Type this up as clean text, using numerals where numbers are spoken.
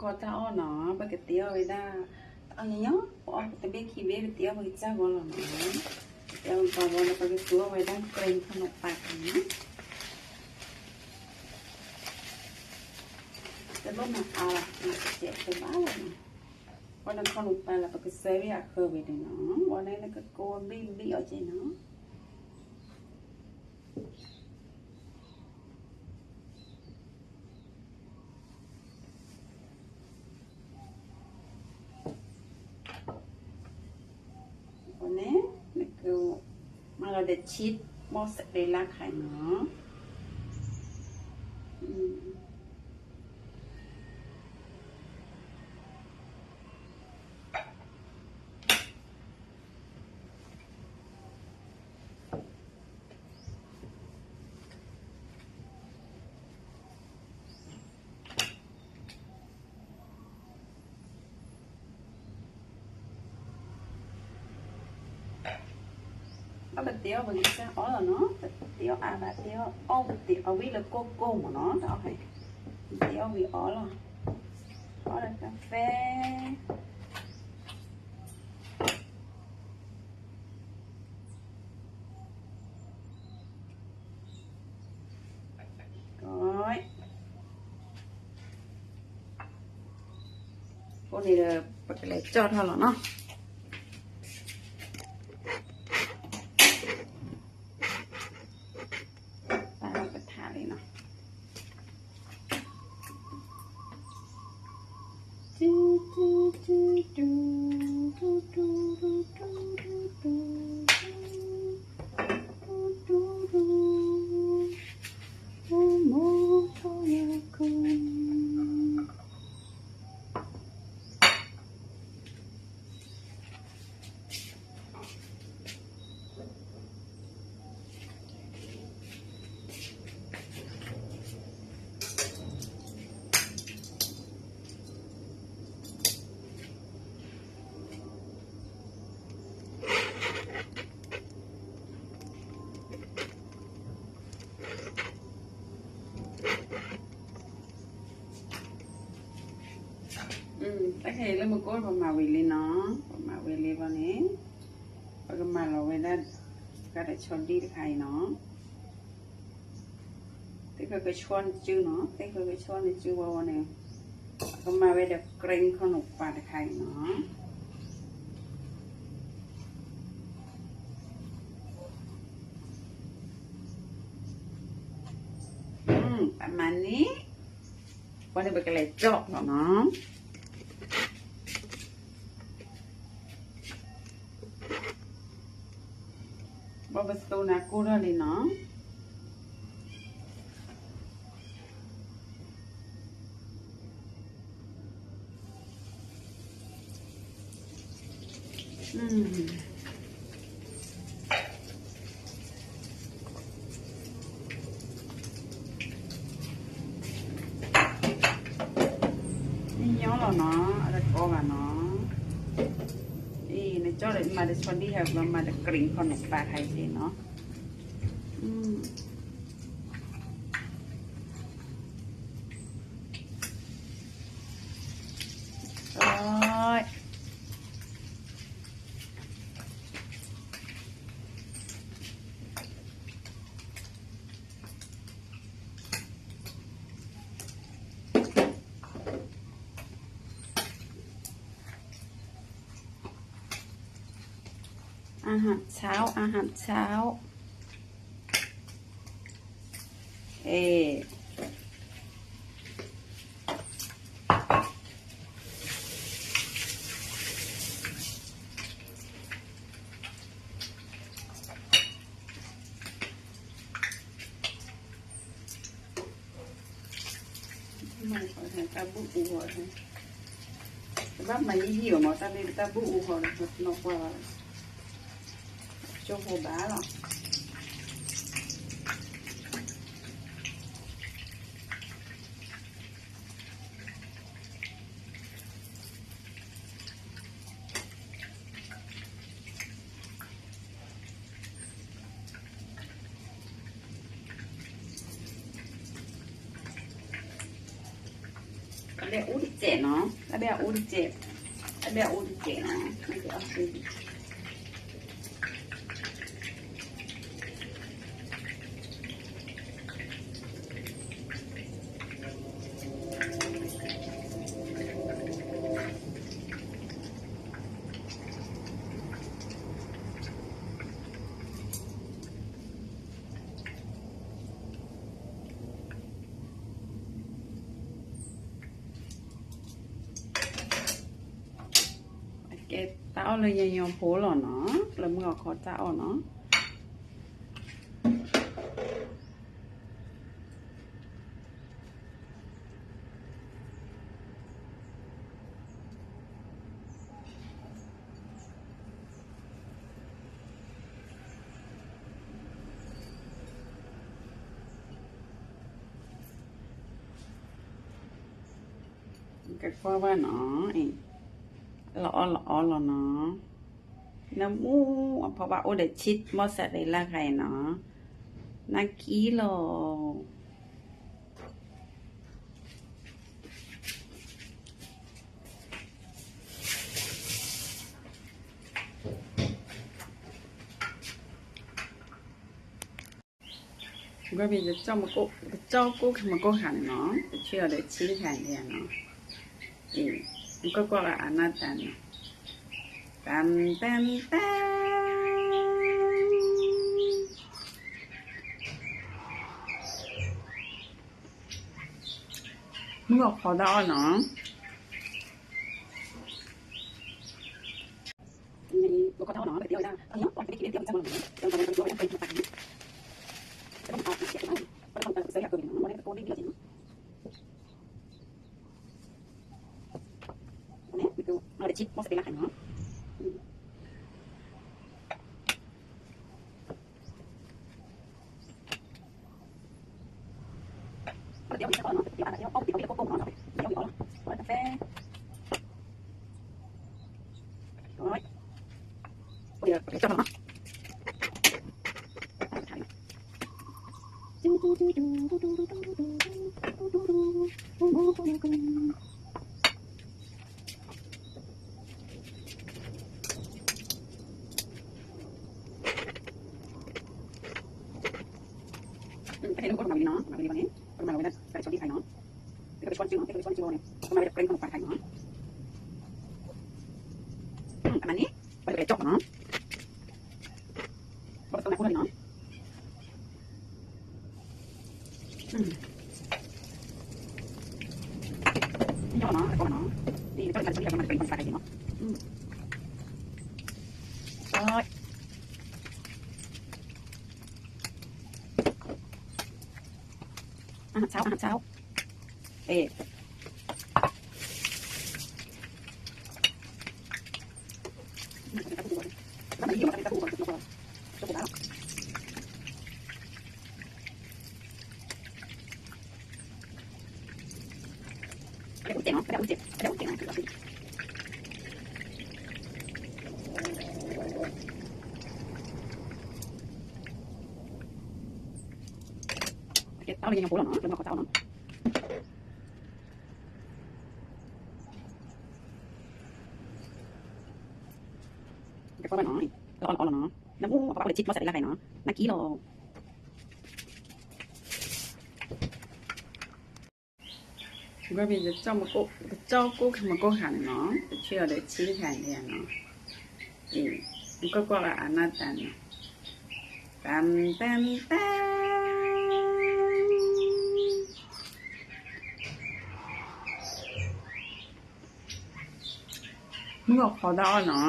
khó tao nó bởi cái tiêu với ta anh nhớ bỏ cái biết khi biết cái tiêu với cha gọi là nó tiêu còn gọi là cái tiêu với đang kềnh không nộp bạc nữa cái lúc mà là sẽ phải báo rồi còn đang không nộp bạc là cái xe với khơi về để nó còn đây là cái cô bi ở trên nó mà để chít bó sẽ để lá khai nó nó bật tiêu bằng cái ó là nó tiêu bà tiêu tiêu ở vì là cô của nó đó phải tiêu vì ó là cà phê rồi cô này là bật cái này cho thôi là nó cái này là một cốt và màu về lên nó màu về lên vào nè và cái màu là về đây cái để chọn đi khai nó thế cái chọn chữ nó thế cái chọn thì chữ vào này cái màu về được kênh không nộp vào để khai nó bạn mà ní qua đây cái này chọn vào nó bao bữa sau này cô ra đi nó nhớ là nó đã có và nó đi này cho để mà để cho đi học mà để kỉnh còn một bạc hay gì nó rồiอาหารเช้าไม่ขอแทนตาบุอูหัวเลยแต่ว่ามันยี่หิวมาตาเด็กตาบุอูหัวเลยนกว่าcho hồ bá rồi bé út đi trẻ nó bé út đi trẻ bé út đi trẻ nó nó sẽ út đi cái tao là nhà nhóm phố là nó là mưa khó tao nó cái qua ba nó lọ là nó muเพราะว่าโอเดชิดมอสซาเรลล่าไก่เนาะน่ากิโลก็มีจะเจ้ามากุมากุหันเนาะเชื่อเลยชิ้นแข็งเนี่ยเนาะมันก็อันนั้นแต่เต้นมึงออกขอดอเนาะนี่ลูกก็เท่าเนาะไปเที่ยวได้อันนี้ก่อนไปกินเที่ยวจังเลยจังเลยไปไปไปต้องเอาเสียไปต้องเอาเสียตัวนี้มันได้โกนดีจริงเนี่ยไปดูเราได้ชิดมอสเตอร์ล่าเนาะเดี๋ยวเอาเนาะเดี๋ยวเอาเดี๋ยวโกงเนาะเดี๋ยวเอาละกาแฟโอ้ยเดี๋ยวจะมาให้ลูกคนมาดีเนาะมาดีวันนี้คนมาวันนี้ใส่ช้อนที่ไข่เนาะเดี๋ยวไปช้อนจิ้มเนาะเดี๋ยวไปช้อนจิ้มเนี่ยคนมาเป็นขนมปังไข่เนาะประมาณนี้ไปจบเนาะบดตรงไหนคนเลยเนาะนี่ก็เนาะก็เนาะนี่ก็จะเป็นมันเป็นคนใส่เนาะอาหารเช้าเอ๊ะแล้วมันอยู่กับตะปูก่อนตะปูแล้วเดี๋ยวเจ็บเนาะเดี๋ยวเจ็บนะtao là nhà phố là nó đừng có tao nó cái con nó là nó mua có bao chích nó sẽ là cái nó ký lô cái bây giờ cho cô mà cô hẳn nó chưa để chín thành thì nó có là anh ta tanมึงออกขอดอเนาะ